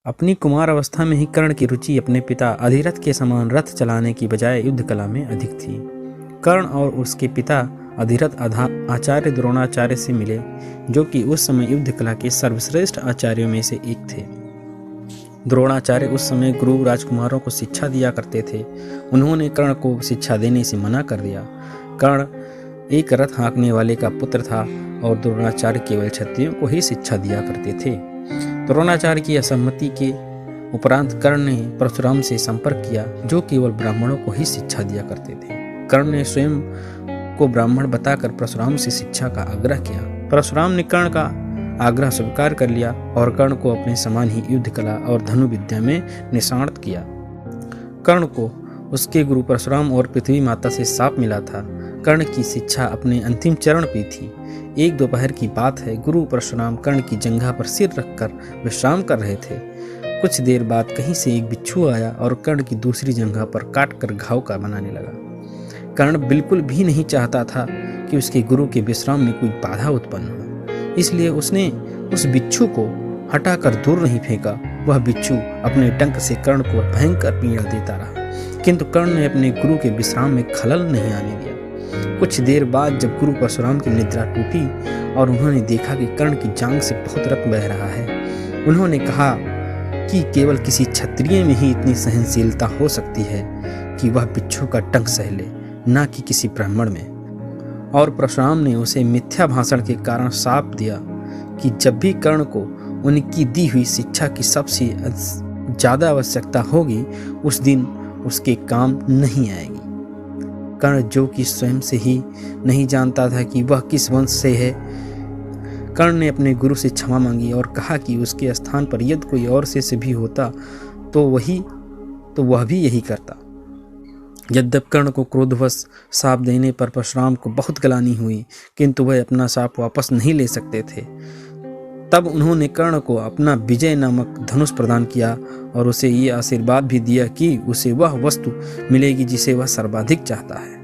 अपनी कुमार अवस्था में ही कर्ण की रुचि अपने पिता अधिरथ के समान रथ चलाने की बजाय युद्ध कला में अधिक थी। कर्ण और उसके पिता अधिरथ आचार्य द्रोणाचार्य से मिले, जो कि उस समय युद्ध कला के सर्वश्रेष्ठ आचार्यों में से एक थे। द्रोणाचार्य उस समय गुरु राजकुमारों को शिक्षा दिया करते थे। उन्होंने कर्ण को शिक्षा देने से मना कर दिया। कर्ण एक रथ हाँकने वाले का पुत्र था और द्रोणाचार्य केवल क्षत्रियों को ही शिक्षा दिया करते थे। द्रोणाचार्य की असहमति के उपरांत कर्ण ने परशुराम से संपर्क किया, जो केवल ब्राह्मणों को ही शिक्षा दिया करते थे। कर्ण ने स्वयं को ब्राह्मण बताकर परशुराम से शिक्षा का आग्रह किया। परशुराम ने कर्ण का आग्रह स्वीकार कर लिया और कर्ण को अपने समान ही युद्ध कला और धनुर्विद्या में निष्णात किया। कर्ण को उसके गुरु परशुराम और पृथ्वी माता से शाप मिला था। कर्ण की शिक्षा अपने अंतिम चरण पे थी। एक दोपहर की बात है, गुरु परशुराम कर्ण की जंघा पर सिर रखकर विश्राम कर रहे थे। कुछ देर बाद कहीं से एक बिच्छू आया और कर्ण की दूसरी जंघा पर काट कर घाव का बनाने लगा। कर्ण बिल्कुल भी नहीं चाहता था कि उसके गुरु के विश्राम में कोई बाधा उत्पन्न हो, इसलिए उसने उस बिच्छू को हटाकर दूर नहीं फेंका। वह बिच्छू अपने डंक से कर्ण को भयंकर पीड़ा देता रहा, किंतु कर्ण ने अपने गुरु के विश्राम में खलल नहीं आने दिया। कुछ देर बाद जब गुरु परशुराम की निद्रा टूटी और उन्होंने देखा कि कर्ण की जांघ से बहुत रक्त बह रहा है, उन्होंने कहा कि केवल किसी क्षत्रिय में ही इतनी सहनशीलता हो सकती है कि वह बिच्छू का डंक सह ले, ना कि किसी ब्राह्मण में। और परशुराम ने उसे मिथ्या भाषण के कारण शाप दिया कि जब भी कर्ण को उनकी दी हुई शिक्षा की सबसे ज्यादा आवश्यकता होगी, उस दिन उसके काम नहीं आएगी। कर्ण, जो कि स्वयं से ही नहीं जानता था कि वह किस वंश से है, कर्ण ने अपने गुरु से क्षमा मांगी और कहा कि उसके स्थान पर यदि कोई और शिष्य भी होता तो वह भी यही करता। यद्यपि कर्ण को क्रोधवश शाप देने पर परशुराम को बहुत ग्लानि हुई, किंतु वह अपना शाप वापस नहीं ले सकते थे। तब उन्होंने कर्ण को अपना विजय नामक धनुष प्रदान किया और उसे ये आशीर्वाद भी दिया कि उसे वह वस्तु मिलेगी जिसे वह सर्वाधिक चाहता है।